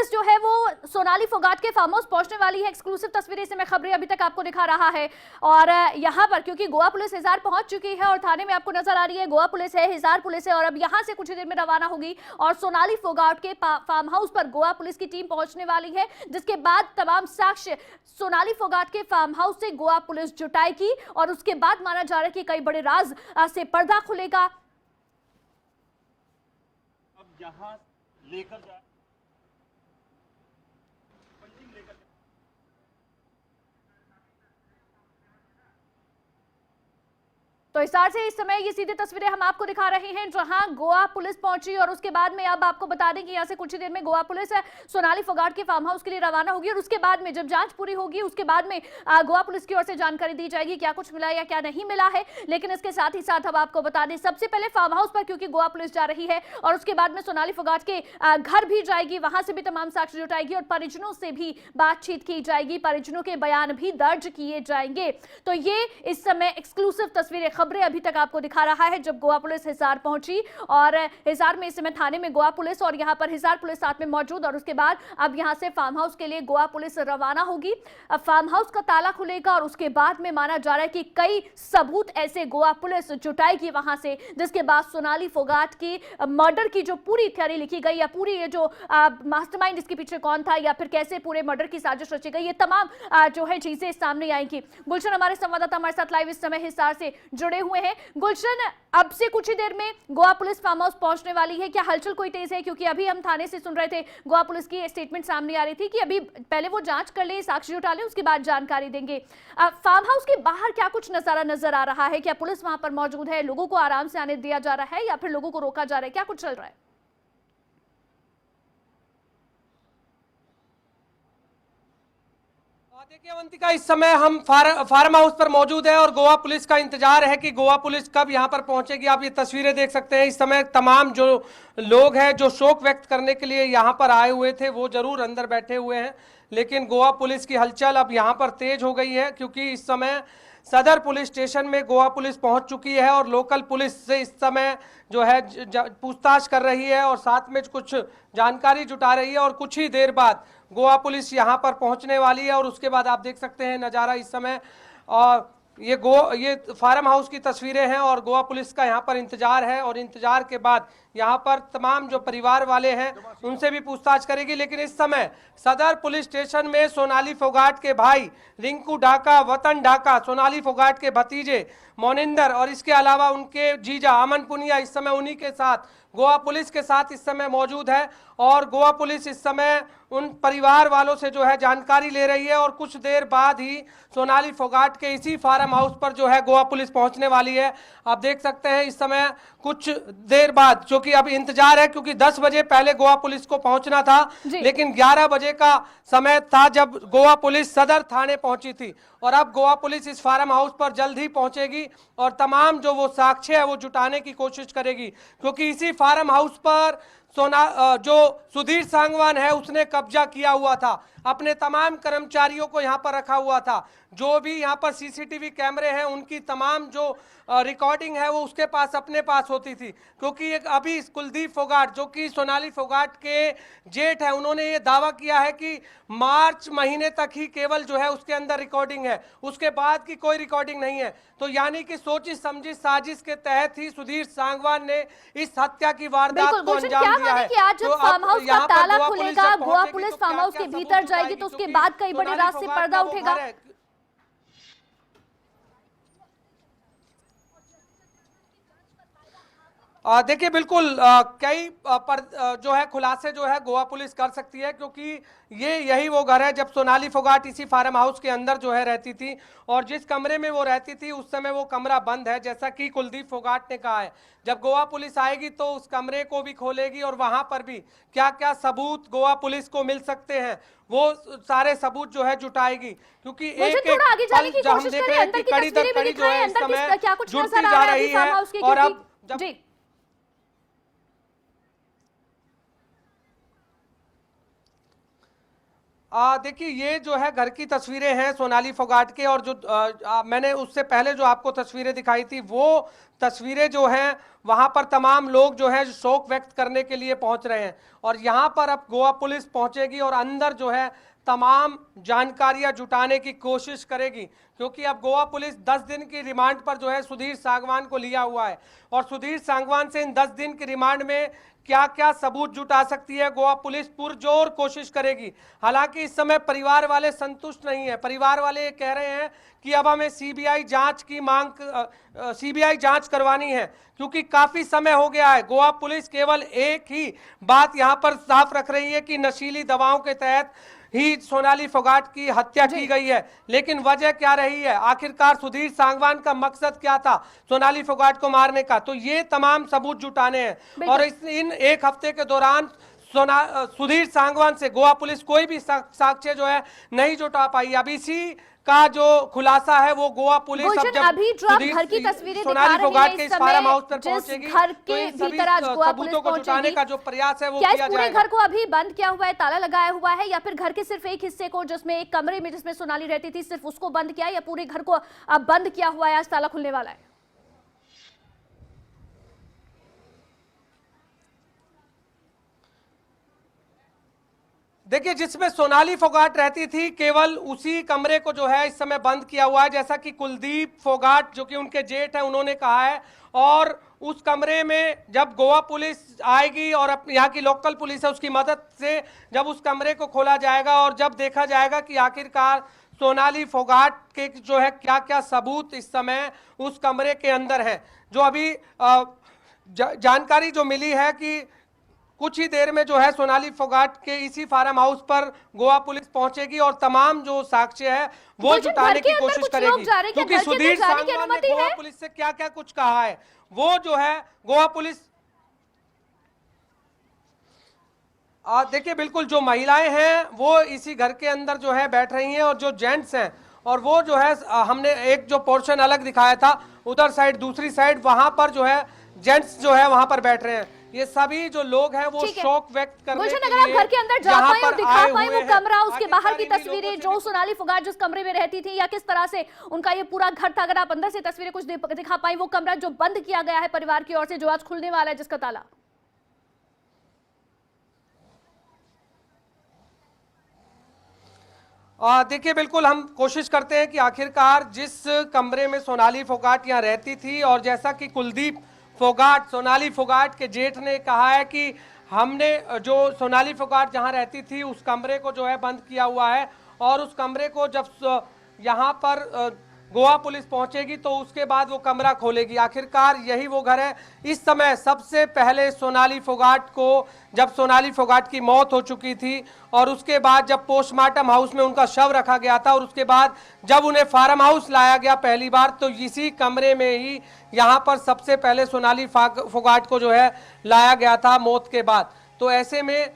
Police जो है वो सोनाली फोगाट के फार्म हाउस पहुंचने वाली है। एक्सक्लूसिव तस्वीरें से मैं खबरें अभी तक आपको दिखा रहा है। और यहां पर क्योंकि गोवा पुलिस हिसार पहुंच चुकी है और थाने में आपको नजर आ रही है गोवा पुलिस है, हिसार पुलिस है, और अब यहां से कुछ ही देर में रवाना होगी और सोनाली फोगाट के फार्म हाउस पर गोवा पुलिस की टीम पहुंचने वाली है, जिसके बाद तमाम साक्ष्य सोनाली फोगाट के फार्म हाउस से गोवा पुलिस जुटाएगी और उसके बाद माना जा रहा है कि कई बड़े राज से पर्दा खुलेगा। अब यहां लेकर जा तो हिसार से इस समय ये सीधी तस्वीरें हम आपको दिखा रहे हैं जहां गोवा पुलिस पहुंची और उसके बाद में अब आपको बता दें कि यहां से कुछ ही देर में गोवा पुलिस सोनाली फोगाट के फार्म हाउस के लिए रवाना होगी और उसके बाद में जब जांच पूरी होगी उसके बाद में गोवा पुलिस की ओर से जानकारी दी जाएगी क्या कुछ मिला या क्या नहीं मिला है। लेकिन इसके साथ ही साथ अब आपको बता दें सबसे पहले फार्म हाउस पर क्योंकि गोवा पुलिस जा रही है और उसके बाद में सोनाली फोगाट के घर भी जाएगी, वहां से भी तमाम साक्ष्य जुटाएगी और परिजनों से भी बातचीत की जाएगी, परिजनों के बयान भी दर्ज किए जाएंगे। तो ये इस समय एक्सक्लूसिव तस्वीरें खबरें अभी तक आपको दिखा रहा है जब गोवा पुलिस हिसार पहुंची और हिसार में इस समय थाने में गोवा पुलिस और यहां पर हिसार पुलिस साथ में मौजूद और उसके बाद अब यहां से फार्म हाउस के लिए गोवा पुलिस रवाना होगी। अब फार्म हाउस का ताला खुलेगा और उसके बाद में माना जा रहा है कि कई सबूत ऐसे गोवा पुलिस जुटाएगी वहां से, जिसके बाद सोनाली फोगाट की मर्डर की जो पूरी थ्योरी लिखी गई या पूरी ये जो मास्टरमाइंड इसके पीछे कौन था या फिर कैसे पूरे मर्डर की साजिश रची गई, ये तमाम जो है चीजें सामने आएंगी। गुलशन हमारे संवाददाता हमारे साथ लाइव इस समय हिसार से जुड़े हुए हैं। गुलशन, अब से कुछ ही देर में गोवा पुलिस फार्म हाउस पहुंचने वाली है, क्या हलचल कोई तेज है? क्योंकि अभी हम थाने से सुन रहे थे गोवा पुलिस की स्टेटमेंट सामने आ रही थी कि अभी पहले वो जांच कर ले, साक्ष्य जुटा ले, उसके बाद जानकारी देंगे। फार्म हाउस के बाहर क्या कुछ नजारा नजर आ रहा है? क्या पुलिस वहां पर मौजूद है, लोगों को आराम से आने दिया जा रहा है या फिर लोगों को रोका जा रहा है, क्या कुछ चल रहा है? देखिए अवंतिका, इस समय हम फार्म हाउस पर मौजूद है और गोवा पुलिस का इंतजार है कि गोवा पुलिस कब यहां पर पहुंचेगी। आप ये तस्वीरें देख सकते हैं, इस समय तमाम जो लोग हैं जो शोक व्यक्त करने के लिए यहां पर आए हुए थे वो जरूर अंदर बैठे हुए हैं, लेकिन गोवा पुलिस की हलचल अब यहां पर तेज हो गई है क्योंकि इस समय सदर पुलिस स्टेशन में गोवा पुलिस पहुंच चुकी है और लोकल पुलिस से इस समय जो है पूछताछ कर रही है और साथ में कुछ जानकारी जुटा रही है और कुछ ही देर बाद गोवा पुलिस यहां पर पहुंचने वाली है। और उसके बाद आप देख सकते हैं नज़ारा इस समय, और ये फार्म हाउस की तस्वीरें हैं और गोवा पुलिस का यहाँ पर इंतजार है और इंतजार के बाद यहाँ पर तमाम जो परिवार वाले हैं उनसे भी पूछताछ करेगी। लेकिन इस समय सदर पुलिस स्टेशन में सोनाली फोगाट के भाई रिंकू ढाका, वतन ढाका, सोनाली फोगाट के भतीजे मोनिंदर और इसके अलावा उनके जीजा अमन पुनिया इस समय उन्हीं के साथ गोवा पुलिस के साथ इस समय मौजूद है और गोवा पुलिस इस समय उन परिवार वालों से जो है जानकारी ले रही है और कुछ देर बाद ही सोनाली फोगाट के इसी फार्म हाउस पर जो है गोवा पुलिस पहुंचने वाली है। आप देख सकते हैं इस समय कुछ देर बाद, जो कि अब इंतजार है क्योंकि 10 बजे पहले गोवा पुलिस को पहुंचना था, लेकिन 11 बजे का समय था जब गोवा पुलिस सदर थाने पहुंची थी और अब गोवा पुलिस इस फार्म हाउस पर जल्द ही पहुंचेगी और तमाम जो वो साक्ष्य है वो जुटाने की कोशिश करेगी क्योंकि इसी फार्म हाउस पर जो सुधीर सांगवान है उसने कब्जा किया हुआ था, अपने तमाम कर्मचारियों को यहाँ पर रखा हुआ था, जो भी यहाँ पर सीसीटीवी कैमरे हैं उनकी तमाम जो रिकॉर्डिंग है वो उसके पास अपने पास होती थी क्योंकि एक अभी कुलदीप फोगाट जो कि सोनाली फोगाट के जेठ है उन्होंने ये दावा किया है कि मार्च महीने तक ही केवल जो है उसके अंदर रिकॉर्डिंग है, उसके बाद की कोई रिकॉर्डिंग नहीं है। तो यानी कि सोची समझी साजिश के तहत ही सुधीर सांगवान ने इस हत्या की वारदात को अंजाम दिया है। कि आज जब फार्म हाउस का ताला खुलेगा, गोवा पुलिस फार्म हाउस के भीतर जाएगी तो उसके बाद कई बड़े राज से पर्दा उठेगा। देखिए बिल्कुल कई जो है खुलासे जो है गोवा पुलिस कर सकती है क्योंकि यही वो घर है जब सोनाली फोगाट इसी फार्म हाउस के अंदर जो है रहती थी और जिस कमरे में वो रहती थी उस समय वो कमरा बंद है, जैसा कि कुलदीप फोगाट ने कहा है। जब गोवा पुलिस आएगी तो उस कमरे को भी खोलेगी और वहां पर भी क्या क्या सबूत गोवा पुलिस को मिल सकते हैं वो सारे सबूत जो है जुटाएगी क्योंकि एक पल जो हम देख रहे हैं कि कड़ी दर कड़ी जो है इस समय जुटती जा रही है। और अब जब देखिए ये जो है घर की तस्वीरें हैं सोनाली फोगाट के, और जो मैंने उससे पहले जो आपको तस्वीरें दिखाई थी वो तस्वीरें जो हैं वहां पर तमाम लोग जो है शोक व्यक्त करने के लिए पहुंच रहे हैं, और यहां पर अब गोवा पुलिस पहुंचेगी और अंदर जो है तमाम जानकारियां जुटाने की कोशिश करेगी, क्योंकि अब गोवा पुलिस 10 दिन की रिमांड पर जो है सुधीर सांगवान को लिया हुआ है, और सुधीर सांगवान से इन 10 दिन की रिमांड में क्या क्या सबूत जुटा सकती है गोवा पुलिस पुरजोर कोशिश करेगी। हालांकि इस समय परिवार वाले संतुष्ट नहीं है, परिवार वाले ये कह रहे हैं कि अब हमें सीबीआई जांच की सीबीआई जांच करवानी है, क्योंकि काफी समय हो गया है। गोवा पुलिस केवल एक ही बात यहां पर साफ रख रही है कि नशीली दवाओं के तहत ही सोनाली फोगाट की हत्या की गई है, लेकिन वजह क्या रही है, आखिरकार सुधीर सांगवान का मकसद क्या था सोनाली फोगाट को मारने का, तो ये तमाम सबूत जुटाने हैं। और इन एक हफ्ते के दौरान सुधीर सांगवान से गोवा पुलिस कोई भी साक्ष्य जो है नहीं जुटा पाई। अब इसी का जो खुलासा है वो गोवा पुलिस अब जब अभी जो आप घर की तस्वीरें दिखा रहे हैं इस समय जिस घर के भीतर आज गोवा पुलिस पहुंचेगी, का जो प्रयास है वो क्या किया इस पूरे जाएगा। घर को अभी बंद किया हुआ है, ताला लगाया हुआ है, या फिर घर के सिर्फ एक हिस्से को जिसमें एक कमरे में जिसमें सोनाली रहती थी सिर्फ उसको बंद किया, या पूरे घर को अब बंद किया हुआ है, आज ताला खुलने वाला है? देखिए जिसमें सोनाली फोगाट रहती थी केवल उसी कमरे को जो है इस समय बंद किया हुआ है, जैसा कि कुलदीप फोगाट जो कि उनके जेठ हैं उन्होंने कहा है। और उस कमरे में जब गोवा पुलिस आएगी और यहाँ की लोकल पुलिस है उसकी मदद से जब उस कमरे को खोला जाएगा और जब देखा जाएगा कि आखिरकार सोनाली फोगाट के जो है क्या क्या सबूत इस समय उस कमरे के अंदर है। जो अभी जानकारी जो मिली है कि कुछ ही देर में जो है सोनाली फोगाट के इसी फार्म हाउस पर गोवा पुलिस पहुंचेगी और तमाम जो साक्ष्य है वो जुटाने की कोशिश करेगी, क्योंकि सुधीर सांगवान ने गोवा पुलिस से क्या क्या कुछ कहा है वो जो है गोवा पुलिस देखिए बिल्कुल जो महिलाएं हैं वो इसी घर के अंदर जो है बैठ रही हैं, और जो जेंट्स हैं और वो जो है हमने एक जो पोर्शन अलग दिखाया था उधर साइड दूसरी साइड वहां पर जो है जेंट्स जो है वहां पर बैठ रहे हैं। ये सभी जो लोग हैं वो शोक व्यक्त करने के लिए अगर आप घर के अंदर जा पाए और दिखा पाए वो कमरा, उसके बाहर की तस्वीरें जो सोनाली फोगाट जिस कमरे में रहती थी या किस तरह से उनका ये पूरा घर था, अगर आप अंदर से तस्वीरें कुछ दिखा पाए, वो कमरा जो बंद किया गया है परिवार की ओर से जो आज खुलने वाला है जिसका ताला। देखिए बिल्कुल हम कोशिश करते हैं कि आखिरकार जिस कमरे में सोनाली फोगाट यहाँ रहती थी, और जैसा कि कुलदीप फोगाट सोनाली फोगाट के जेठ ने कहा है कि हमने जो सोनाली फोगाट जहां रहती थी उस कमरे को जो है बंद किया हुआ है, और उस कमरे को जब यहां पर गोवा पुलिस पहुंचेगी तो उसके बाद वो कमरा खोलेगी। आखिरकार यही वो घर है। इस समय सबसे पहले सोनाली फोगाट को जब सोनाली फोगाट की मौत हो चुकी थी और उसके बाद जब पोस्टमार्टम हाउस में उनका शव रखा गया था और उसके बाद जब उन्हें फार्म हाउस लाया गया पहली बार, तो इसी कमरे में ही यहाँ पर सबसे पहले सोनाली फोगाट को जो है लाया गया था मौत के बाद। तो ऐसे में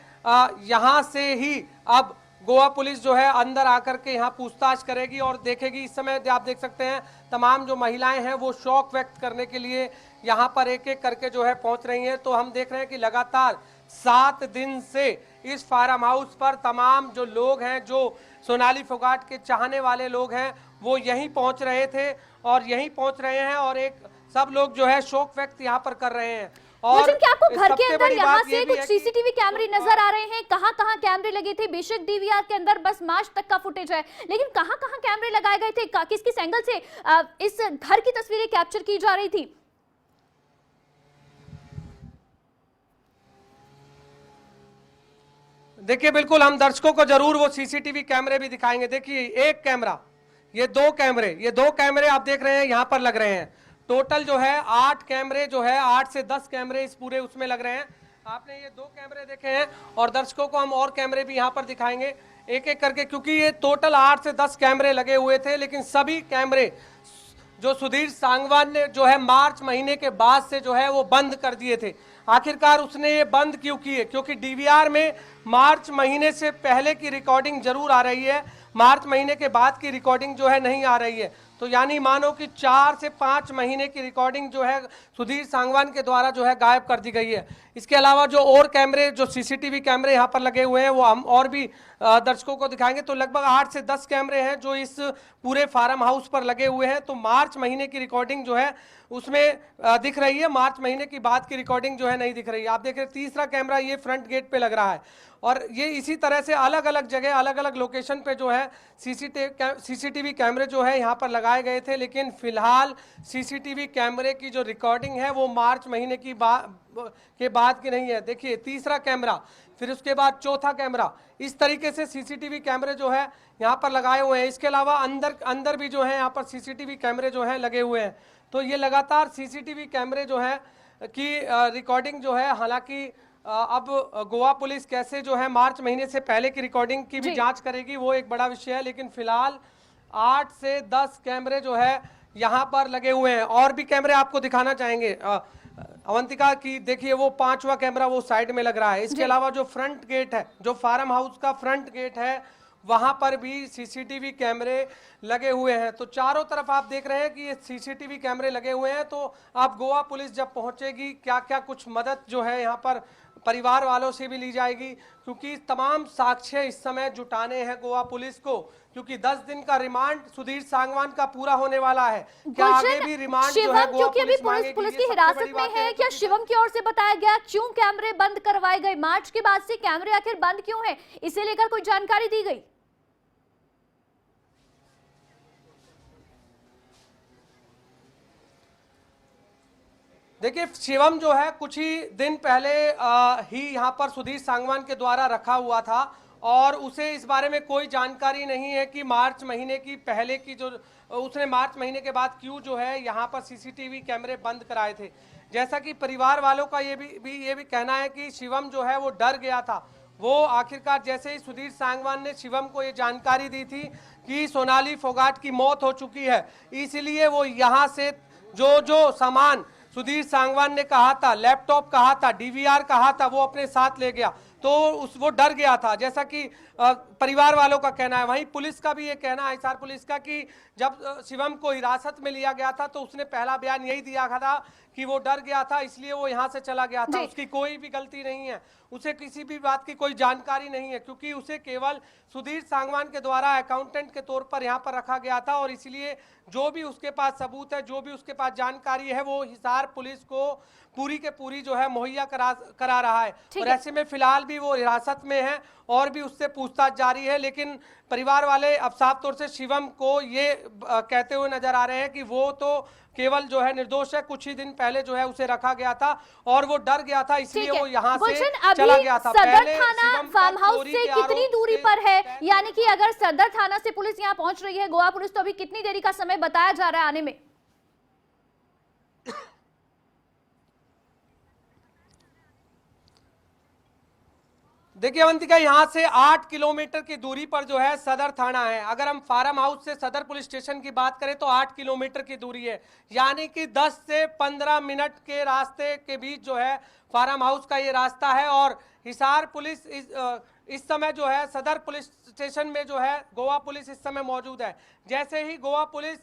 यहाँ से ही अब गोवा पुलिस जो है अंदर आकर के यहाँ पूछताछ करेगी और देखेगी। इस समय आप देख सकते हैं तमाम जो महिलाएं हैं वो शौक व्यक्त करने के लिए यहाँ पर एक एक करके जो है पहुंच रही हैं। तो हम देख रहे हैं कि लगातार 7 दिन से इस फार्म हाउस पर तमाम जो लोग हैं, जो सोनाली फोगाट के चाहने वाले लोग हैं, वो यहीं पहुंच रहे थे और यहीं पहुंच रहे हैं, और एक सब लोग जो है शोक व्यक्त यहाँ पर कर रहे हैं। और क्या आपको घर के अंदर यहाँ से कुछ सीसीटीवी कैमरे नजर आ रहे हैं? कहाँ कैमरे लगे थे? बेशक डीवीआर के अंदर बस मार्च तक का फुटेज है, लेकिन कहाँ कैमरे लगाए गए थे? किस किस एंगल से इस घर की तस्वीरें कैप्चर की जा रही थी? देखिए बिल्कुल हम दर्शकों को जरूर वो सीसीटीवी कैमरे भी दिखाएंगे। देखिए एक कैमरा, ये दो कैमरे आप देख रहे हैं यहाँ पर लग रहे हैं। टोटल जो है 8 कैमरे जो है 8 से 10 कैमरे इस पूरे उसमें लग रहे हैं। आपने ये 2 कैमरे देखे हैं और दर्शकों को हम और कैमरे भी यहाँ पर दिखाएंगे एक एक करके, क्योंकि ये टोटल 8 से 10 कैमरे लगे हुए थे, लेकिन सभी कैमरे जो सुधीर सांगवान ने जो है मार्च महीने के बाद से जो है वो बंद कर दिए थे। आखिरकार उसने ये बंद क्यों किए? क्योंकि डीवीआर में मार्च महीने से पहले की रिकॉर्डिंग जरूर आ रही है, मार्च महीने के बाद की रिकॉर्डिंग जो है नहीं आ रही है। तो यानी मानो कि 4 से 5 महीने की रिकॉर्डिंग जो है सुधीर सांगवान के द्वारा जो है गायब कर दी गई है। इसके अलावा जो और कैमरे, जो सीसीटीवी कैमरे यहाँ पर लगे हुए हैं, वो हम और भी दर्शकों को दिखाएंगे। तो लगभग 8 से 10 कैमरे हैं जो इस पूरे फार्म हाउस पर लगे हुए हैं। तो मार्च महीने की रिकॉर्डिंग जो है उसमें दिख रही है, मार्च महीने की बाद की रिकॉर्डिंग जो है नहीं दिख रही है। आप देख रहे हैं तीसरा कैमरा ये फ्रंट गेट पे लग रहा है, और ये इसी तरह से अलग अलग जगह, अलग अलग लोकेशन पे जो है सीसीटीवी कैमरे जो है यहाँ पर लगाए गए थे। लेकिन फिलहाल सीसीटीवी कैमरे की जो रिकॉर्डिंग है वो मार्च महीने की बाद की नहीं है। देखिए तीसरा कैमरा, फिर उसके बाद चौथा कैमरा, इस तरीके से सीसीटीवी कैमरे जो है यहाँ पर लगाए हुए हैं। इसके अलावा अंदर भी जो है यहाँ पर सीसीटीवी कैमरे जो है लगे हुए हैं। तो ये लगातार सीसीटीवी कैमरे जो है की रिकॉर्डिंग जो है, हालांकि अब गोवा पुलिस कैसे जो है मार्च महीने से पहले की रिकॉर्डिंग की भी जांच करेगी, वो एक बड़ा विषय है। लेकिन फिलहाल 8 से 10 कैमरे जो है यहाँ पर लगे हुए हैं। और भी कैमरे आपको दिखाना चाहेंगे अवंतिका की, देखिए वो 5वां कैमरा वो साइड में लग रहा है। इसके अलावा जो फ्रंट गेट है, जो फार्म हाउस का फ्रंट गेट है, वहां पर भी सीसीटीवी कैमरे लगे हुए हैं। तो चारों तरफ आप देख रहे हैं कि ये सीसीटीवी कैमरे लगे हुए हैं। तो अब गोवा पुलिस जब पहुंचेगी, क्या क्या कुछ मदद जो है यहाँ पर परिवार वालों से भी ली जाएगी, क्योंकि तमाम साक्ष्य इस समय जुटाने हैं गोवा पुलिस को, क्योंकि 10 दिन का रिमांड सुधीर सांगवान का पूरा होने वाला है। क्या आगे भी रिमांड जो है गोवा पुलिस की हिरासत में है? क्या शिवम की ओर से बताया गया क्यों कैमरे बंद करवाए गए? मार्च के बाद से कैमरे आखिर बंद क्यों है, इसे लेकर कोई जानकारी दी गई? देखिए शिवम जो है कुछ ही दिन पहले ही यहाँ पर सुधीर सांगवान के द्वारा रखा हुआ था, और उसे इस बारे में कोई जानकारी नहीं है कि मार्च महीने की पहले की जो उसने मार्च महीने के बाद क्यों जो है यहाँ पर सीसीटीवी कैमरे बंद कराए थे। जैसा कि परिवार वालों का ये भी कहना है कि शिवम जो है वो डर गया था। वो आखिरकार जैसे ही सुधीर सांगवान ने शिवम को ये जानकारी दी थी कि सोनाली फोगाट की मौत हो चुकी है, इसलिए वो यहाँ से जो सामान सुधीर सांगवान ने कहा था, लैपटॉप कहा था, डीवीआर कहा था, वो अपने साथ ले गया। तो वो डर गया था, जैसा कि परिवार वालों का कहना है। वहीं पुलिस का भी ये कहना है, हिसार पुलिस का, कि जब शिवम को हिरासत में लिया गया था तो उसने पहला बयान यही दिया था कि वो डर गया था, इसलिए वो यहाँ से चला गया था। उसकी कोई भी गलती नहीं है, उसे किसी भी बात की कोई जानकारी नहीं है, क्योंकि उसे केवल सुधीर सांगवान के द्वारा अकाउंटेंट के तौर पर यहाँ पर रखा गया था, और इसलिए जो भी उसके पास सबूत है, जो भी उसके पास जानकारी है, वो हिसार पुलिस को पूरी के पूरी जो है मुहैया करा रहा है। और ऐसे में फिलहाल भी वो हिरासत में है और भी उससे पूछताछ जारी है। लेकिन परिवार वाले अब साफ तौर से शिवम को ये कहते हुए नजर आ रहे हैं कि वो तो केवल जो है निर्दोष है, कुछ ही दिन पहले जो है उसे रखा गया था और वो डर गया था, इसलिए वो यहाँ से चला गया था। सदर थाना फार्म हाउस से कितनी दूरी पर है? यानी कि अगर सदर थाना से पुलिस यहाँ पहुंच रही है, गोवा पुलिस, तो अभी कितनी देरी का समय बताया जा रहा है आने में? देखिए अवंतिका, यहाँ से 8 किलोमीटर की दूरी पर जो है सदर थाना है। अगर हम फार्म हाउस से सदर पुलिस स्टेशन की बात करें तो 8 किलोमीटर की दूरी है, यानी कि 10 से 15 मिनट के रास्ते के बीच जो है फार्म हाउस का ये रास्ता है। और हिसार पुलिस इस समय जो है सदर पुलिस स्टेशन में जो है गोवा पुलिस इस समय मौजूद है। जैसे ही गोवा पुलिस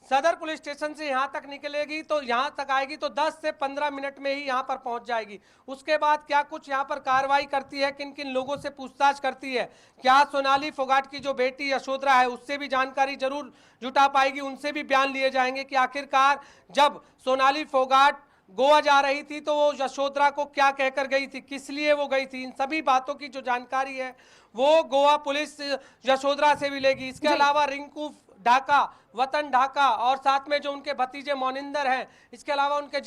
सदर पुलिस स्टेशन से यहाँ तक निकलेगी तो यहाँ तक आएगी तो 10 से 15 मिनट में ही यहाँ पर पहुँच जाएगी। उसके बाद क्या कुछ यहाँ पर कार्रवाई करती है, किन किन लोगों से पूछताछ करती है, क्या सोनाली फोगाट की जो बेटी यशोधरा है उससे भी जानकारी जरूर जुटा पाएगी, उनसे भी बयान लिए जाएंगे कि आखिरकार जब सोनाली फोगाट गोवा जा रही थी तो वो यशोधरा को क्या कहकर गई थी, किस लिए वो गई थी, इन सभी बातों की जो जानकारी है वो गोवा पुलिस यशोधरा से भी लेगी। इसके अलावा रिंकू ढाका, वतन ढाका, और साथ में जो उनके भतीजे मोनिंदर हैं, इसके अलावा उनके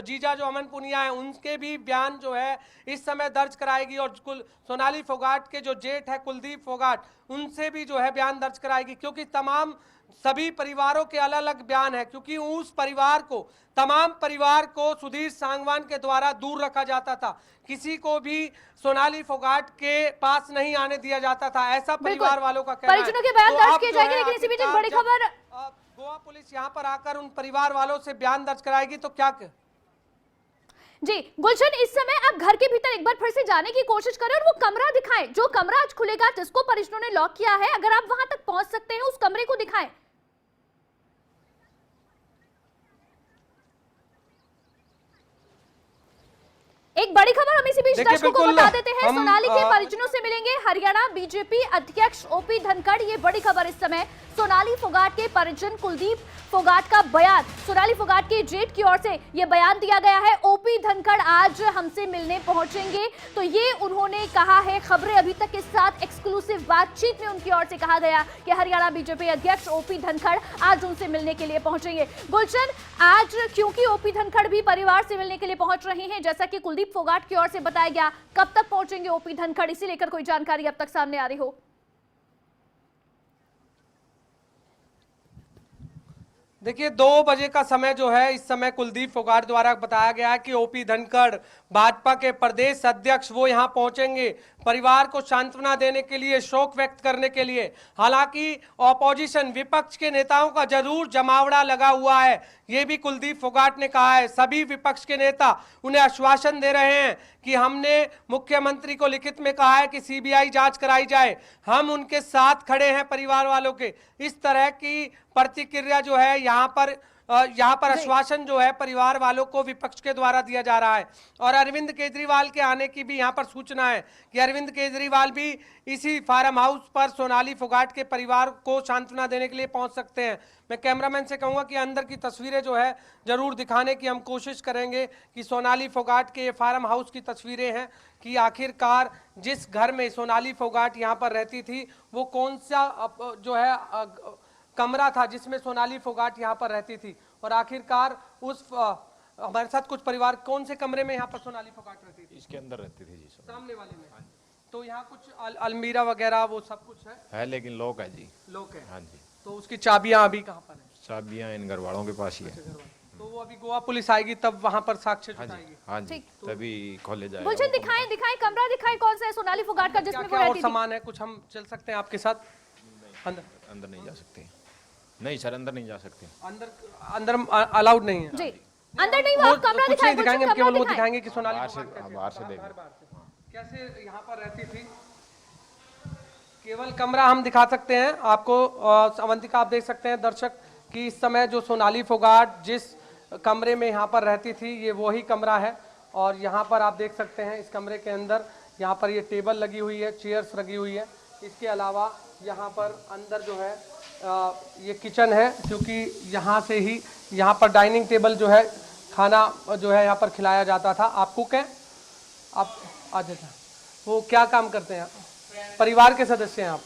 जीजा जो अमन पुनिया हैं, उनके भी बयान जो है इस समय दर्ज कराएगी। और सोनाली फोगाट के जो जेठ है कुलदीप फोगाट, उनसे भी जो है बयान दर्ज कराएगी, क्योंकि तमाम सभी परिवारों के अलग अलग बयान है, क्योंकि उस परिवार को, तमाम परिवार को सुधीर सांगवान के द्वारा दूर रखा जाता था, किसी को भी सोनाली फोगाट के पास नहीं आने दिया जाता था, ऐसा परिवार वालों का कहना है। परिजनों के बयान दर्ज किए जाएंगे, लेकिन इसी बीच एक बड़ी खबर, गोवा पुलिस यहाँ पर आकर उन परिवार वालों से बयान दर्ज कराएगी तो क्या जी गुलशन, इस समय आप घर के भीतर एक बार फिर से जाने की कोशिश करें और वो कमरा दिखाएं जो कमरा आज खुलेगा, जिसको परिजनों ने लॉक किया है। अगर आप वहां तक पहुंच सकते हैं, उस कमरे को दिखाएं। एक बड़ी खबर हम इसी बीच देखिए, दर्शकों को बिल्कुल बता देते हैं। हम, सोनाली के परिजनों से मिलेंगे हरियाणा बीजेपी अध्यक्ष ओपी धनखड़। ये बड़ी खबर इस समय, सोनाली फोगाट के परिजन कुलदीप फोगाट का बयान, सोनाली फोगाट के जेठ की ओर से ये बयान दिया गया है। ओपी धनखड़ आज हमसे मिलने पहुंचेंगे, तो ये उन्होंने कहा है। खबरें अभी तक के साथ एक्सक्लूसिव बातचीत में उनकी ओर से कहा गया कि हरियाणा बीजेपी अध्यक्ष ओपी धनखड़ आज उनसे मिलने के लिए पहुंचेंगे। गुलशन, आज क्योंकि ओपी धनखड़ भी परिवार से मिलने के लिए पहुंच रहे हैं, जैसा कि कुलदीप फोगाट की ओर से बताया गया, कब तक पहुंचेंगे ओपी धनखड़, इसी लेकर कोई जानकारी अब तक सामने आ रही हो? देखिए, 2 बजे का समय जो है, इस समय कुलदीप फोगाट द्वारा बताया गया है कि ओपी धनखड़ भाजपा के प्रदेश अध्यक्ष वो यहां पहुंचेंगे परिवार को सांत्वना देने के लिए, शोक व्यक्त करने के लिए। हालांकि ऑपोजिशन विपक्ष के नेताओं का जरूर जमावड़ा लगा हुआ है, ये भी कुलदीप फोगाट ने कहा है। सभी विपक्ष के नेता उन्हें आश्वासन दे रहे हैं कि हमने मुख्यमंत्री को लिखित में कहा है कि सीबीआई जांच कराई जाए, हम उनके साथ खड़े हैं परिवार वालों के। इस तरह की प्रतिक्रिया जो है यहाँ पर आश्वासन जो है परिवार वालों को विपक्ष के द्वारा दिया जा रहा है। और अरविंद केजरीवाल के आने की भी यहाँ पर सूचना है कि अरविंद केजरीवाल भी इसी फार्म हाउस पर सोनाली फोगाट के परिवार को सांत्वना देने के लिए पहुंच सकते हैं। मैं कैमरामैन से कहूंगा कि अंदर की तस्वीरें जो है जरूर दिखाने की हम कोशिश करेंगे कि सोनाली फोगाट के फार्म हाउस की तस्वीरें हैं कि आखिरकार जिस घर में सोनाली फोगाट यहाँ पर रहती थी वो कौन सा जो है कमरा था जिसमें सोनाली फोगाट यहाँ पर रहती थी, और आखिरकार उस हमारे साथ कुछ परिवार कौन से कमरे में यहाँ पर सोनाली फोगाट रहती थी? इसके अंदर रहती थी जी, सामने वाले में। तो यहाँ कुछ अलमीरा वगैरह वो सब कुछ है लेकिन लॉक है जी। लॉक है? हाँ जी। तो उसकी चाबियां अभी कहाँ पर है? चाबियां इन घर वालों के पास ही है। तो वो अभी गोवा पुलिस आएगी तब वहाँ पर साक्ष्य जुटाएगी। हाँ जी, तभी खोले जाएगा। गुलशन, दिखाएं कमरा दिखाएं, कौन सा है सोनाली फोगाट का जिसमें वो क्या और रहती थी? सामान है कुछ, हम चल सकते हैं आपके साथ अंदर नहीं जा सकते। नहीं सर, अंदर नहीं जा सकते। अंदर अलाउड नहीं है जी, अंदर नहीं, वो आप कमरा कुछ नहीं दिखाएंगे, हम केवल वो दिखाएं। दिखाएंगे कि सोनाली बाहर फोगाट से देख कैसे यहाँ पर रहती थी। केवल कमरा हम दिखा सकते हैं आपको। अवंतिका, आप देख सकते हैं दर्शक कि इस समय जो सोनाली फोगाट जिस कमरे में यहाँ पर रहती थी ये वही कमरा है। और यहाँ पर आप देख सकते हैं इस कमरे के अंदर यहाँ पर ये टेबल लगी हुई है, चेयर्स लगी हुई है। इसके अलावा यहाँ पर अंदर जो है ये किचन है, क्योंकि यहाँ से ही यहाँ पर डाइनिंग टेबल जो है खाना जो है यहाँ पर खिलाया जाता था। आप कुक हैं? आप अच्छा, वो क्या काम करते हैं? परिवार के सदस्य हैं आप?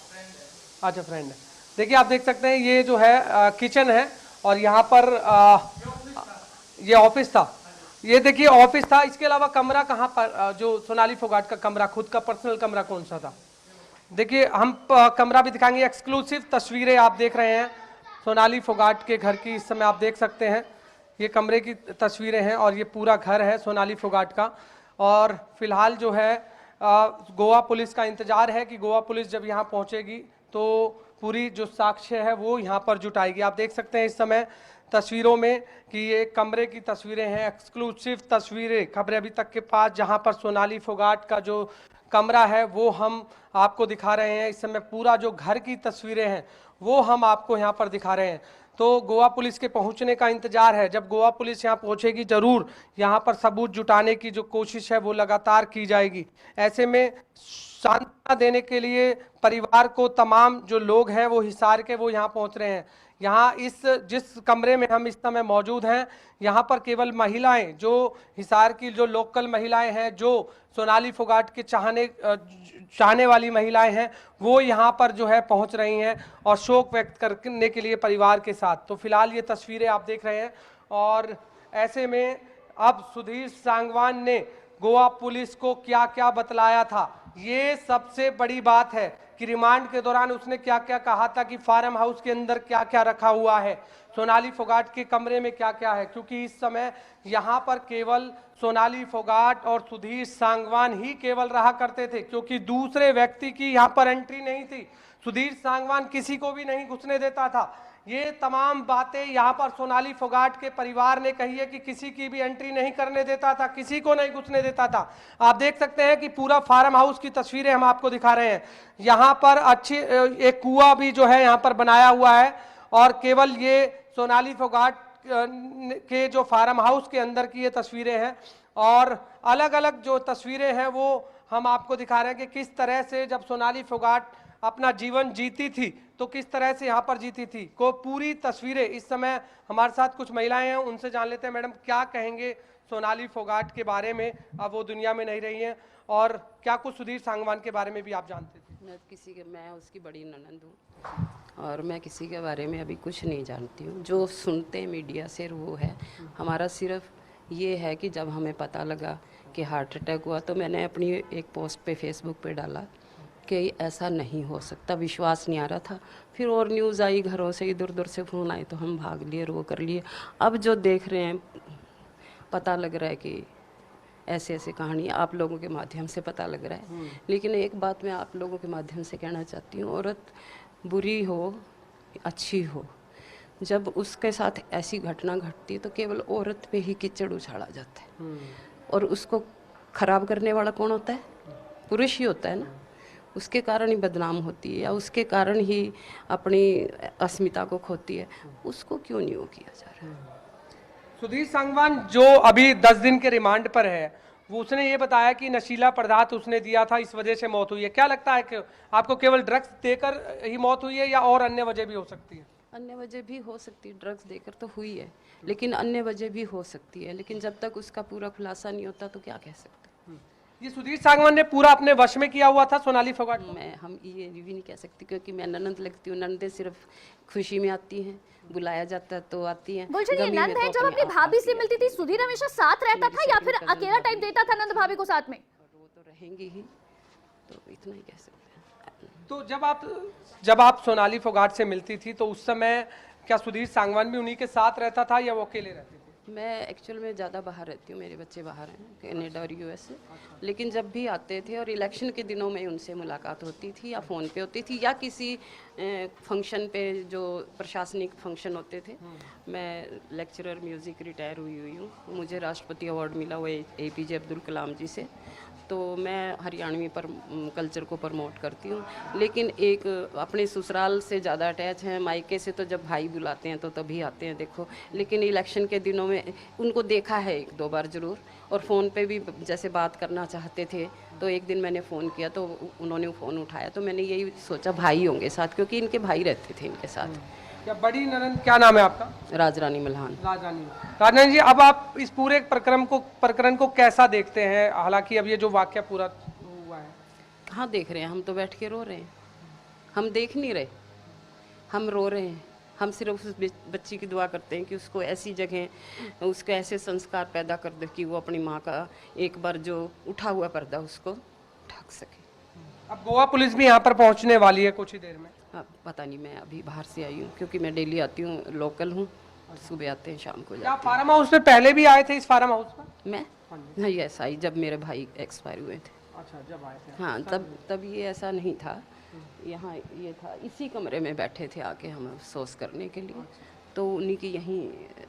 अच्छा, फ्रेंड है। देखिए, आप देख सकते हैं ये जो है किचन है, और यहाँ पर ये ऑफिस था। ये देखिए ऑफिस था। इसके अलावा कमरा कहाँ पर, जो सोनाली फोगाट का कमरा, खुद का पर्सनल कमरा कौन सा था? देखिए, हम कमरा भी दिखाएंगे। एक्सक्लूसिव तस्वीरें आप देख रहे हैं सोनाली फोगाट के घर की। इस समय आप देख सकते हैं ये कमरे की तस्वीरें हैं, और ये पूरा घर है सोनाली फोगाट का। और फिलहाल जो है गोवा पुलिस का इंतजार है कि गोवा पुलिस जब यहाँ पहुँचेगी तो पूरी जो साक्ष्य है वो यहाँ पर जुटाएगी। आप देख सकते हैं इस समय तस्वीरों में कि ये कमरे की तस्वीरें हैं, एक्सक्लूसिव तस्वीरें खबरें अभी तक के पास, जहाँ पर सोनाली फोगाट का जो कमरा है वो हम आपको दिखा रहे हैं। इस समय पूरा जो घर की तस्वीरें हैं वो हम आपको यहाँ पर दिखा रहे हैं। तो गोवा पुलिस के पहुंचने का इंतजार है। जब गोवा पुलिस यहाँ पहुंचेगी जरूर यहाँ पर सबूत जुटाने की जो कोशिश है वो लगातार की जाएगी। ऐसे में सांत्वना देने के लिए परिवार को तमाम जो लोग हैं वो हिसार के वो यहाँ पहुँच रहे हैं। यहाँ जिस कमरे में हम इस समय मौजूद हैं, यहाँ पर केवल महिलाएं, जो हिसार की जो लोकल महिलाएं हैं, जो सोनाली फोगाट के चाहने वाली महिलाएं हैं, वो यहाँ पर जो है पहुँच रही हैं और शोक व्यक्त करने के लिए परिवार के साथ। तो फिलहाल ये तस्वीरें आप देख रहे हैं। और ऐसे में अब सुधीर सांगवान ने गोवा पुलिस को क्या क्या बतलाया था, ये सबसे बड़ी बात है कि रिमांड के दौरान उसने क्या क्या कहा था कि फार्म हाउस के अंदर क्या क्या रखा हुआ है, सोनाली फोगाट के कमरे में क्या क्या है। क्योंकि इस समय यहाँ पर केवल सोनाली फोगाट और सुधीर सांगवान ही केवल रहा करते थे, क्योंकि दूसरे व्यक्ति की यहाँ पर एंट्री नहीं थी। सुधीर सांगवान किसी को भी नहीं घुसने देता था। ये तमाम बातें यहाँ पर सोनाली फोगाट के परिवार ने कही है कि किसी की भी एंट्री नहीं करने देता था, किसी को नहीं घुसने देता था। आप देख सकते हैं कि पूरा फार्म हाउस की तस्वीरें हम आपको दिखा रहे हैं। यहाँ पर अच्छी एक कुआं भी जो है यहाँ पर बनाया हुआ है, और केवल ये सोनाली फोगाट के जो फार्म हाउस के अंदर की ये तस्वीरें हैं। और अलग अलग जो तस्वीरें हैं वो हम आपको दिखा रहे हैं कि किस तरह से जब सोनाली फोगाट अपना जीवन जीती थी तो किस तरह से यहाँ पर जीती थी को पूरी तस्वीरें इस समय हमारे साथ कुछ महिलाएं हैं, उनसे जान लेते हैं। मैडम, क्या कहेंगे सोनाली फोगाट के बारे में? अब वो दुनिया में नहीं रही हैं, और क्या कुछ सुधीर सांगवान के बारे में भी आप जानते थे? मैं उसकी बड़ी ननंद हूँ और मैं किसी के बारे में अभी कुछ नहीं जानती हूँ। जो सुनते हैं मीडिया से वो है। हमारा सिर्फ ये है कि जब हमें पता लगा कि हार्ट अटैक हुआ तो मैंने अपनी एक पोस्ट पे फेसबुक पे डाला कि ऐसा नहीं हो सकता, विश्वास नहीं आ रहा था। फिर और न्यूज़ आई, घरों से इधर उधर से फ़ोन आए तो हम भाग लिए, वो कर लिए। अब जो देख रहे हैं पता लग रहा है कि ऐसे ऐसे कहानी आप लोगों के माध्यम से पता लग रहा है। लेकिन एक बात मैं आप लोगों के माध्यम से कहना चाहती हूँ, औरत बुरी हो अच्छी हो, जब उसके साथ ऐसी घटना घटती है तो केवल औरत पे ही कीचड़ उछाला जाता है, और उसको खराब करने वाला कौन होता है? पुरुष ही होता है ना। उसके कारण ही बदनाम होती है या उसके कारण ही अपनी अस्मिता को खोती है। उसको क्यों नहीं वो किया जा रहा है? सुधीर सांगवान जो अभी 10 दिन के रिमांड पर है, वो उसने ये बताया कि नशीला पदार्थ उसने दिया था, इस वजह से मौत हुई है। क्या लगता है कि आपको केवल ड्रग्स देकर ही मौत हुई है या और अन्य वजह भी हो सकती है? अन्य वजह भी हो सकती है, ड्रग्स देकर तो हुई है, लेकिन अन्य वजह भी हो सकती है। लेकिन जब तक उसका पूरा खुलासा नहीं होता तो क्या कह सकते। ये सुधीर सांगवान ने पूरा अपने वश में किया हुआ था सोनाली फोगाट को? हम ये भी नहीं कह सकती क्योंकि मैं ननंद लगती हूँ। ननदें सिर्फ खुशी में आती हैं, बुलाया जाता है तो आती हैं। गुलशन, ये गमी में नंद तो है, जब अपनी आप भाभी आती से है। मिलती थी सुधीर हमेशा साथ रहता था या फिर अकेला टाइम देता था नंद भाभी को साथ में? वो तो रहेंगी ही, तो इतना ही कह सकते हैं। तो जब आप सोनाली फोगाट से मिलती थी तो उस समय क्या सुधीर सांगवान भी उन्हीं के साथ रहता था या वो अकेले रहते थे? मैं एक्चुअल में ज़्यादा बाहर रहती हूँ, मेरे बच्चे बाहर हैं, कनाडा और यूएस से। लेकिन जब भी आते थे और इलेक्शन के दिनों में उनसे मुलाकात होती थी या फ़ोन पे होती थी या किसी फंक्शन पे जो प्रशासनिक फंक्शन होते थे। मैं लेक्चरर म्यूज़िक रिटायर हुई हूँ, मुझे राष्ट्रपति अवार्ड मिला हुआ APJ अब्दुल कलाम जी से। तो मैं हरियाणवी पर कल्चर को प्रमोट करती हूँ। लेकिन एक अपने ससुराल से ज़्यादा अटैच हैं, मायके से तो जब भाई बुलाते हैं तो तभी आते हैं देखो। लेकिन इलेक्शन के दिनों में उनको देखा है 1-2 बार ज़रूर, और फ़ोन पे भी जैसे बात करना चाहते थे तो एक दिन मैंने फ़ोन किया तो उन्होंने फ़ोन उठाया, तो मैंने यही सोचा भाई होंगे साथ, क्योंकि इनके भाई रहते थे इनके साथ। क्या बड़ी ननंद, क्या नाम है आपका? राजरानी मल्हान। राजरानी जी, अब आप इस पूरे प्रकरण को कैसा देखते हैं? हालांकि अब ये जो वाक्य पूरा हुआ है, कहाँ देख रहे हैं? हम तो बैठ के रो रहे हैं। हम देख नहीं रहे, हम रो रहे हैं। हम सिर्फ उस बच्ची की दुआ करते हैं कि उसको ऐसी जगह, उसके ऐसे संस्कार पैदा कर दे कि वो अपनी माँ का एक बार जो उठा हुआ पर्दा उसको ढक सके। अब गोवा पुलिस भी यहाँ पर पहुँचने वाली है कुछ ही देर में। अब पता नहीं, मैं अभी बाहर से आई हूँ क्योंकि मैं डेली आती हूँ, लोकल हूँ, सुबह आते हैं शाम को क्या जाते फार्म हाउस में पहले भी आए थे? इस फार्म हाउस में हैं। मैं यस आई जब मेरे भाई एक्सपायर हुए थे। अच्छा, जब आए थे। हाँ, तब ये ऐसा नहीं था। यहाँ ये था, इसी कमरे में बैठे थे आके हम अफसोस करने के लिए, तो उन्हीं की यहीं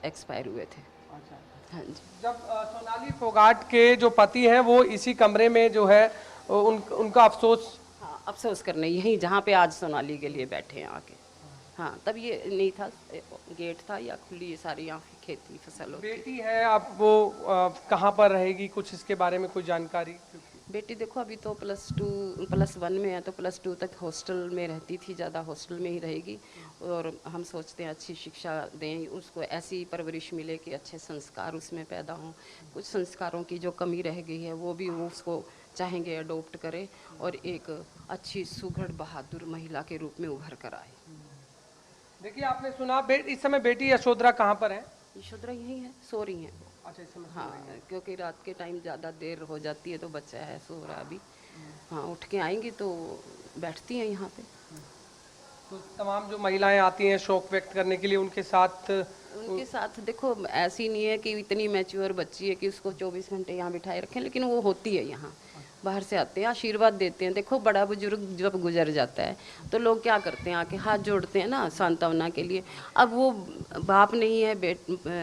एक्सपायर हुए थे। अच्छा, हाँ जी। जब सोनाली फोगाट के जो पति हैं वो इसी कमरे में जो है उनका अफसोस, हाँ, अफसोस करने यहीं जहाँ पे आज सोनाली के लिए बैठे हैं आके। हाँ, तब ये नहीं था, गेट था या खुली ये सारी यहाँ खेती फसल होती। बेटी है, अब वो कहाँ पर रहेगी, कुछ इसके बारे में कोई जानकारी? बेटी देखो अभी तो +1 में है, तो +2 तक हॉस्टल में रहती थी, ज़्यादा हॉस्टल में ही रहेगी। और हम सोचते हैं अच्छी शिक्षा दें उसको, ऐसी परवरिश मिले कि अच्छे संस्कार उसमें पैदा हों। कुछ संस्कारों की जो कमी रह गई है वो भी वो उसको चाहेंगे अडोप्ट करे और एक अच्छी सुघड़ बहादुर महिला के रूप में उभर कर आए। देखिए, आपने सुना इस समय बेटी यशोधरा कहाँ पर है? यशोधरा यहीं है, सो रही हैं। अच्छा, इस समय हाँ, क्योंकि रात के टाइम ज़्यादा देर हो जाती है तो बच्चा है सो रहा अभी। हाँ, उठ के आएंगी तो बैठती हैं यहाँ पे। तो तमाम जो महिलाएं आती हैं शोक व्यक्त करने के लिए, उनके साथ देखो ऐसी नहीं है कि इतनी मैच्योर बच्ची है कि उसको 24 घंटे यहाँ बिठाए रखें, लेकिन वो होती है यहाँ, बाहर से आते हैं, आशीर्वाद देते हैं। देखो बड़ा बुजुर्ग जब गुजर जाता है तो लोग क्या करते हैं, आके हाथ जोड़ते हैं ना सांत्वना के लिए। अब वो बाप नहीं है,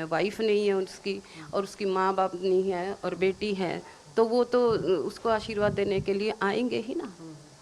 वाइफ नहीं है उसकी, और उसकी माँ बाप नहीं है और बेटी है, तो वो तो उसको आशीर्वाद देने के लिए आएंगे ही ना।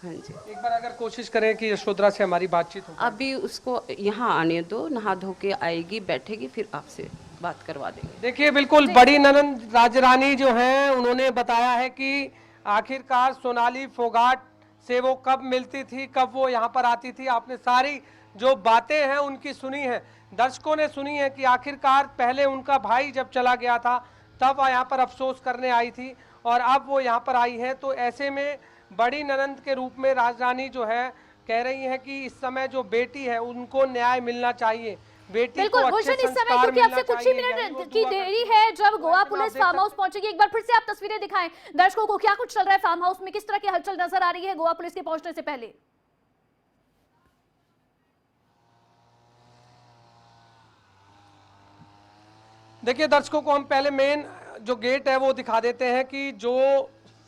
हाँ जी, एक बार अगर कोशिश करें कि यशोधरा से हमारी बातचीत हो। अभी उसको यहाँ आने दो, नहा धो के आएगी, बैठेगी, फिर आपसे बात करवा देंगे। देखिए बिल्कुल बड़ी ननंद राजरानी जो हैं उन्होंने बताया है कि आखिरकार सोनाली फोगाट से वो कब मिलती थी, कब वो यहाँ पर आती थी। आपने सारी जो बातें हैं उनकी सुनी है, दर्शकों ने सुनी है कि आखिरकार पहले उनका भाई जब चला गया था तब यहाँ पर अफसोस करने आई थी और अब वो यहाँ पर आई है। तो ऐसे में बड़ी ननंद के रूप में राजरानी जो है कह रही है कि इस समय जो बेटी है उनको न्याय मिलना चाहिए, बेटी को बिल्कुल अच्छे गुलशन, इस समय संस्कार क्योंकि आपसे मिलना कुछ ही चाहिए, यही वो मिनट की दुआ देरी करती है जब गोवा आप पुलिस देख फार्म हाउस सकते पहुंचेगी। एक बार फिर से आप तस्वीरें दिखाएं दर्शकों को, क्या कुछ चल रहा है फार्म हाउस में, किस तरह की हलचल नजर आ रही है गोवा पुलिस के पहुंचने से पहले। देखिए दर्शकों को हम पहले मेन जो गेट है वो दिखा देते हैं कि जो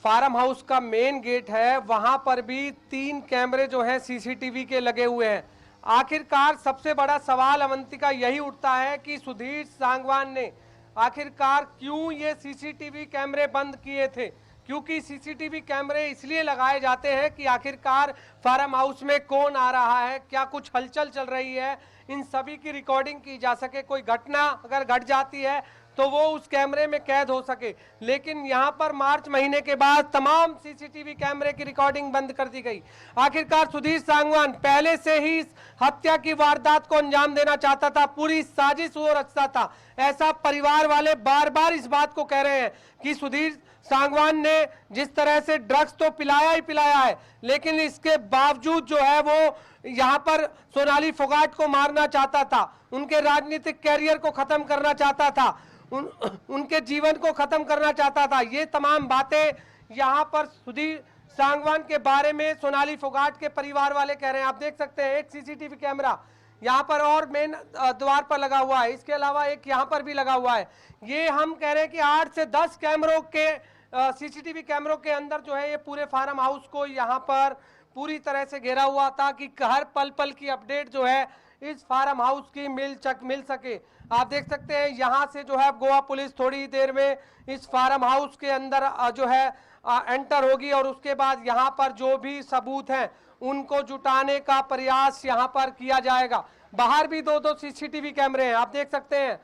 फार्म हाउस का मेन गेट है वहां पर भी 3 कैमरे जो हैं सीसीटीवी के लगे हुए हैं। आखिरकार सबसे बड़ा सवाल अवंतिका यही उठता है कि सुधीर सांगवान ने आखिरकार क्यों ये सीसीटीवी कैमरे बंद किए थे, क्योंकि सीसीटीवी कैमरे इसलिए लगाए जाते हैं कि आखिरकार फार्म हाउस में कौन आ रहा है, क्या कुछ हलचल चल रही है, इन सभी की रिकॉर्डिंग की जा सके। कोई घटना अगर घट जाती है तो वो उस कैमरे में कैद हो सके। लेकिन यहाँ पर मार्च महीने के बाद तमाम सीसीटीवी कैमरे की रिकॉर्डिंग बंद कर दी गई। आखिरकार सुधीर सांगवान पहले से ही इस हत्या की वारदात को अंजाम देना चाहता था, पूरी साजिश वो रचता था। ऐसा परिवार वाले बार बार इस बात को कह रहे हैं कि सुधीर सांगवान ने जिस तरह से ड्रग्स तो पिलाया ही पिलाया है, लेकिन इसके बावजूद जो है वो यहाँ पर सोनाली फोगाट को मारना चाहता था, उनके राजनीतिक कैरियर को खत्म करना चाहता था, उनके जीवन को खत्म करना चाहता था। ये तमाम बातें यहाँ पर सुधीर सांगवान के बारे में सोनाली फोगाट के परिवार वाले कह रहे हैं। आप देख सकते हैं एक सीसीटीवी कैमरा यहाँ पर और मेन द्वार पर लगा हुआ है, इसके अलावा एक यहाँ पर भी लगा हुआ है। ये हम कह रहे हैं कि 8 से 10 कैमरों के सीसीटीवी कैमरों के अंदर जो है ये पूरे फार्म हाउस को यहाँ पर पूरी तरह से घेरा हुआ था कि हर पल पल की अपडेट जो है इस फार्म हाउस की मिल सके। आप देख सकते हैं यहाँ से जो है गोवा पुलिस थोड़ी देर में इस फार्म हाउस के अंदर जो है एंटर होगी और उसके बाद यहाँ पर जो भी सबूत हैं उनको जुटाने का प्रयास यहाँ पर किया जाएगा। बाहर भी 2-2 सीसीटीवी कैमरे हैं, आप देख सकते हैं।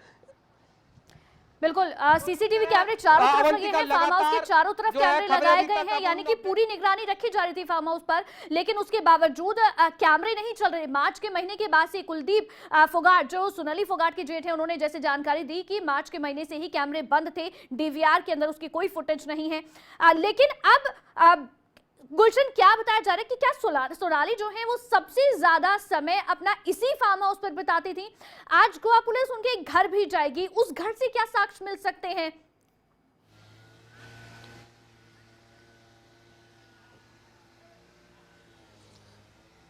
बिल्कुल सीसीटीवी कैमरे चारों तरफ लगे हैं, फार्म हाउस के चारों तरफ कैमरे लगाए गए हैं, यानी कि पूरी निगरानी रखी जा रही थी फार्म हाउस पर। लेकिन उसके बावजूद कैमरे नहीं चल रहे। मार्च के महीने के बाद से कुलदीप फोगाट जो सोनाली फोगाट के जेठ है, उन्होंने जैसे जानकारी दी कि मार्च के महीने से ही कैमरे बंद थे, डीवीआर के अंदर उसकी कोई फुटेज नहीं है। लेकिन अब गुलशन क्या बताया जा रहा है कि क्या सोनाली जो है वो सबसे ज्यादा समय अपना इसी फार्म हाउस पर बिताती थी। आज गोवा पुलिस उनके घर भी जाएगी, उस घर से क्या साक्ष्य मिल सकते हैं?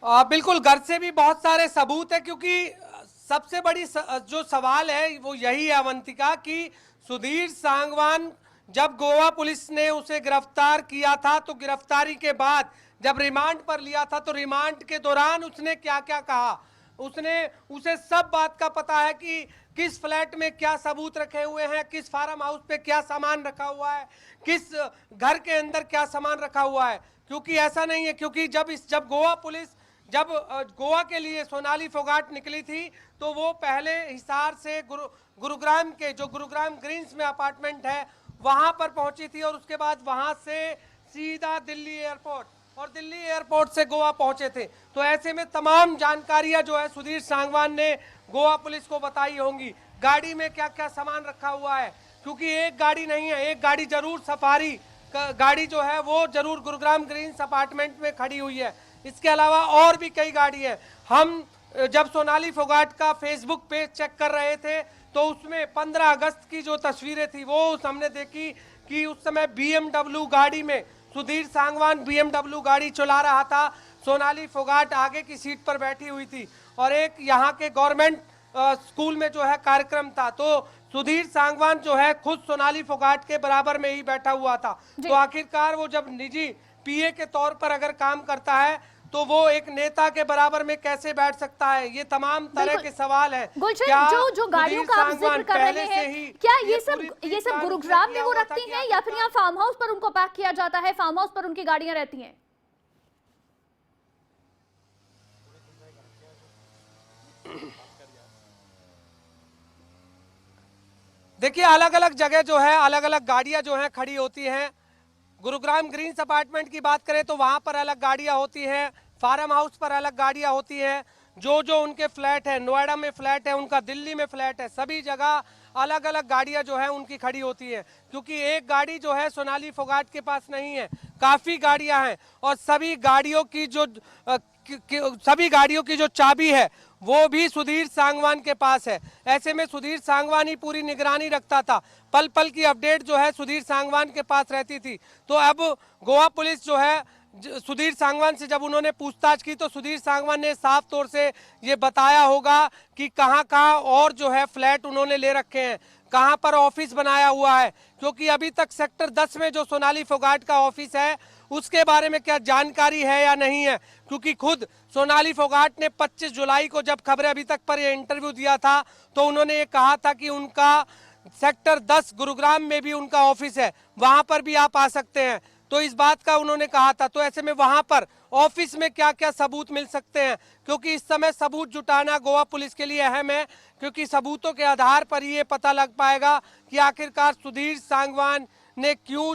बिल्कुल घर से भी बहुत सारे सबूत है, क्योंकि सबसे बड़ी जो सवाल है वो यही है अवंतिका कि सुधीर सांगवान जब गोवा पुलिस ने उसे गिरफ्तार किया था तो गिरफ्तारी के बाद जब रिमांड पर लिया था तो रिमांड के दौरान उसने क्या क्या कहा, उसे सब बात का पता है कि किस फ्लैट में क्या सबूत रखे हुए हैं, किस फार्म हाउस पे क्या सामान रखा हुआ है, किस घर के अंदर क्या सामान रखा हुआ है। क्योंकि ऐसा नहीं है, क्योंकि जब गोवा पुलिस गोवा के लिए सोनाली फोगाट निकली थी तो वो पहले हिसार से गुरुग्राम के जो गुरुग्राम ग्रीन्स में अपार्टमेंट है वहां पर पहुंची थी और उसके बाद वहां से सीधा दिल्ली एयरपोर्ट और दिल्ली एयरपोर्ट से गोवा पहुंचे थे। तो ऐसे में तमाम जानकारियां जो है सुधीर सांगवान ने गोवा पुलिस को बताई होंगी। गाड़ी में क्या क्या सामान रखा हुआ है, क्योंकि एक गाड़ी नहीं है, एक गाड़ी जरूर सफारी गाड़ी जो है वो जरूर गुरुग्राम ग्रीन्स अपार्टमेंट में खड़ी हुई है। इसके अलावा और भी कई गाड़ी है। हम जब सोनाली फोगाट का फेसबुक पेज चेक कर रहे थे तो उसमें 15 अगस्त की जो तस्वीरें थी वो हमने देखी कि उस समय BMW गाड़ी में सुधीर सांगवान BMW गाड़ी चला रहा था, सोनाली फोगाट आगे की सीट पर बैठी हुई थी और एक यहाँ के गवर्नमेंट स्कूल में जो है कार्यक्रम था तो सुधीर सांगवान जो है खुद सोनाली फोगाट के बराबर में ही बैठा हुआ था। तो आखिरकार वो जब निजी PA के तौर पर अगर काम करता है तो वो एक नेता के बराबर में कैसे बैठ सकता है, ये तमाम तरह के सवाल है। गुलशन, जो गाड़ियों का आप जिक्र कर रहे हैं, क्या ये सब गुरुग्राम में वो रखती हैं या फिर यहाँ फार्म हाउस पर उनको पैक किया जाता है, फार्म हाउस पर उनकी गाड़ियां रहती हैं? देखिए अलग अलग जगह जो है अलग अलग गाड़ियां जो हैं खड़ी होती हैं। गुरुग्राम ग्रीन्स अपार्टमेंट की बात करें तो वहां पर अलग गाड़ियां होती हैं, फार्म हाउस पर अलग गाड़ियां होती हैं, जो उनके फ्लैट है, नोएडा में फ्लैट है उनका, दिल्ली में फ्लैट है, सभी जगह अलग अलग गाड़ियां जो है उनकी खड़ी होती है। क्योंकि एक गाड़ी जो है सोनाली फोगाट के पास नहीं है, काफी गाड़ियां हैं और सभी गाड़ियों की जो चाबी है वो भी सुधीर सांगवान के पास है। ऐसे में सुधीर सांगवान ही पूरी निगरानी रखता था, पल पल की अपडेट जो है सुधीर सांगवान के पास रहती थी। तो अब गोवा पुलिस जो है सुधीर सांगवान से जब उन्होंने पूछताछ की तो सुधीर सांगवान ने साफ तौर से ये बताया होगा कि कहां कहां और जो है फ्लैट उन्होंने ले रखे हैं, कहां पर ऑफिस बनाया हुआ है। क्योंकि अभी तक सेक्टर 10 में जो सोनाली फोगाट का ऑफिस है उसके बारे में क्या जानकारी है या नहीं है, क्योंकि खुद सोनाली फोगाट ने 25 जुलाई को जब खबरें अभी तक पर ये इंटरव्यू दिया था तो उन्होंने ये कहा था कि उनका सेक्टर 10 गुरुग्राम में भी उनका ऑफिस है, वहां पर भी आप आ सकते हैं। तो इस बात का उन्होंने कहा था। तो ऐसे में वहां पर ऑफिस में क्या क्या सबूत मिल सकते हैं, क्योंकि इस समय सबूत जुटाना गोवा पुलिस के लिए अहम है, क्योंकि सबूतों के आधार पर ये पता लग पाएगा कि आखिरकार सुधीर सांगवान ने क्यों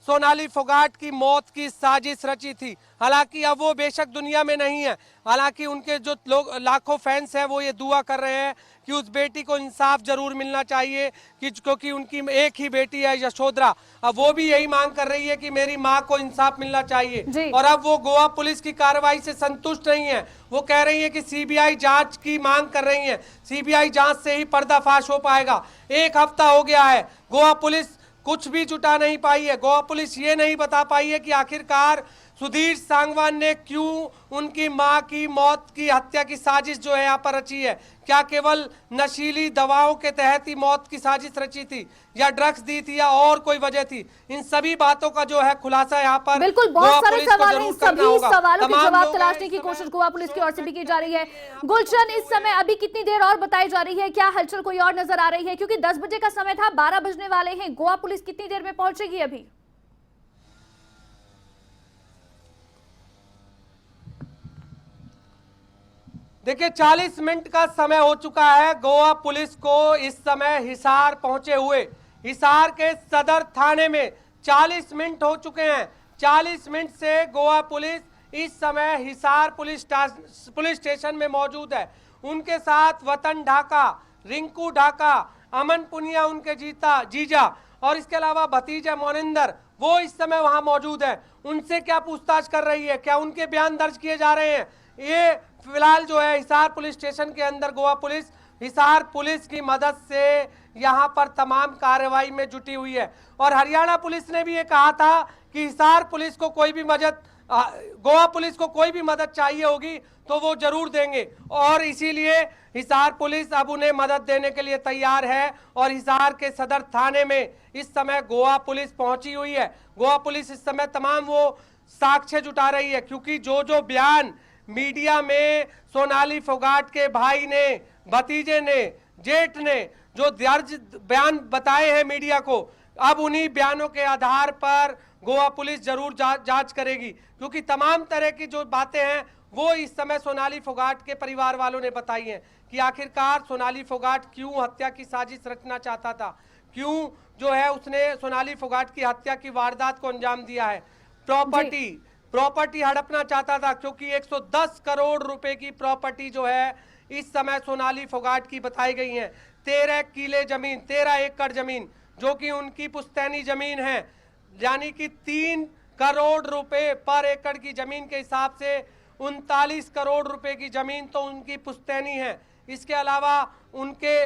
सोनाली फोगाट की मौत की साजिश रची थी। हालांकि अब वो बेशक दुनिया में नहीं है, हालांकि उनके जो लोग लाखों फैंस हैं वो ये दुआ कर रहे हैं कि उस बेटी को इंसाफ जरूर मिलना चाहिए, क्योंकि उनकी एक ही बेटी है यशोधरा। अब वो भी यही मांग कर रही है कि मेरी माँ को इंसाफ मिलना चाहिए। और अब वो गोवा पुलिस की कार्रवाई से संतुष्ट नहीं है, वो कह रही है कि सीबीआई जांच की मांग कर रही है, सीबीआई जांच से ही पर्दाफाश हो पाएगा। 1 हफ्ता हो गया है, गोवा पुलिस कुछ भी जुटा नहीं पाई है। गोवा पुलिस ये नहीं बता पाई है कि आखिरकार सुधीर सांगवान ने क्यों उनकी मां की मौत की हत्या की साजिश जो है यहाँ पर रची है। क्या केवल नशीली दवाओं के तहत ही मौत की साजिश रची थी, या ड्रग्स दी थी, या और कोई वजह थी? इन सभी बातों का जो है खुलासा यहाँ पर बिल्कुल बहुत सारे सवाल हैं, सभी सवालों के जवाब तलाशने की कोशिश गोवा पुलिस की ओर से भी की जा रही है। गुलशन, इस समय अभी कितनी देर और बताई जा रही है, क्या हलचल कोई और नजर आ रही है? क्योंकि 10 बजे का समय था, 12 बजने वाले हैं, गोवा पुलिस कितनी देर में पहुंचेगी अभी? देखिए 40 मिनट का समय हो चुका है गोवा पुलिस को इस समय हिसार पहुंचे हुए। हिसार के सदर थाने में 40 मिनट हो चुके हैं। 40 मिनट से गोवा पुलिस इस समय हिसार पुलिस स्टेशन में मौजूद है। उनके साथ वतन ढाका, रिंकू ढाका, अमन पुनिया उनके जीजा और इसके अलावा भतीजा मोनिंदर वो इस समय वहां मौजूद है। उनसे क्या पूछताछ कर रही है, क्या उनके बयान दर्ज किए जा रहे हैं? ये फिलहाल जो है हिसार पुलिस स्टेशन के अंदर गोवा पुलिस हिसार पुलिस की मदद से यहां पर तमाम कार्रवाई में जुटी हुई है। और हरियाणा पुलिस ने भी ये कहा था कि हिसार पुलिस को कोई भी गोवा पुलिस को कोई भी मदद चाहिए होगी तो वो जरूर देंगे, और इसीलिए हिसार पुलिस अब उन्हें मदद देने के लिए तैयार है। और हिसार के सदर थाने में इस समय गोवा पुलिस पहुंची हुई है। गोवा पुलिस इस समय तमाम वो साक्ष्य जुटा रही है, क्योंकि जो बयान मीडिया में सोनाली फोगाट के भाई ने, भतीजे ने, जेठ ने जो दर्ज बयान बताए हैं मीडिया को, अब उन्हीं बयानों के आधार पर गोवा पुलिस जरूर जांच करेगी, क्योंकि तमाम तरह की जो बातें हैं वो इस समय सोनाली फोगाट के परिवार वालों ने बताई हैं कि आखिरकार सोनाली फोगाट क्यों हत्या की साजिश रचना चाहता था, क्यों जो है उसने सोनाली फोगाट की हत्या की वारदात को अंजाम दिया है। प्रॉपर्टी हड़पना चाहता था, क्योंकि 110 करोड़ रुपए की प्रॉपर्टी जो है इस समय सोनाली फोगाट की बताई गई है। 13 किले जमीन, 13 एकड़ जमीन जो कि उनकी पुश्तैनी जमीन है, यानी कि 3 करोड़ रुपए पर एकड़ की जमीन के हिसाब से 39 करोड़ रुपए की जमीन तो उनकी पुश्तैनी है। इसके अलावा उनके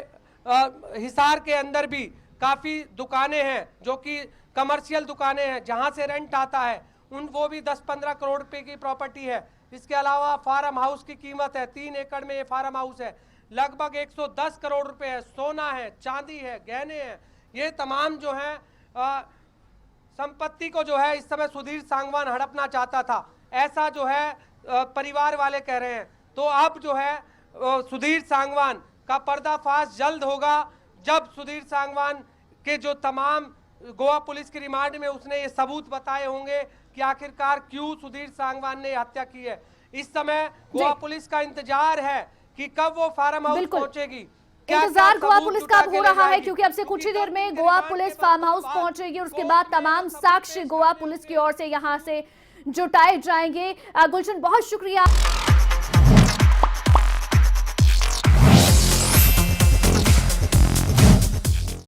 हिसार के अंदर भी काफी दुकानें हैं जो कि कमर्शियल दुकानें हैं जहां से रेंट आता है, वो भी 10-15 करोड़ रुपए की प्रॉपर्टी है। इसके अलावा फार्म हाउस की कीमत है, 3 एकड़ में ये फार्म हाउस है, लगभग 110 करोड़ रुपए है। सोना है, चांदी है, गहने हैं, ये तमाम जो है संपत्ति को जो है इस समय सुधीर सांगवान हड़पना चाहता था, ऐसा जो है परिवार वाले कह रहे हैं। तो अब जो है सुधीर सांगवान का पर्दाफाश जल्द होगा, जब सुधीर सांगवान के जो तमाम गोवा पुलिस की रिमांड में उसने ये सबूत बताए होंगे कि आखिरकार क्यों सुधीर सांगवान ने हत्या की है। इस समय गोवा पुलिस का इंतजार है कि कब वो फार्म हाउस पहुंचेगी, इंतजार गोवा सबूत पुलिस जुटा का के हो ले रहा है जाएगी? क्योंकि अब से कुछ ही देर में गोवा पुलिस फार्म हाउस पहुंचेगी और उसके बाद तमाम साक्ष्य गोवा पुलिस की ओर से यहां से जुटाए जाएंगे। गुलशन, बहुत शुक्रिया।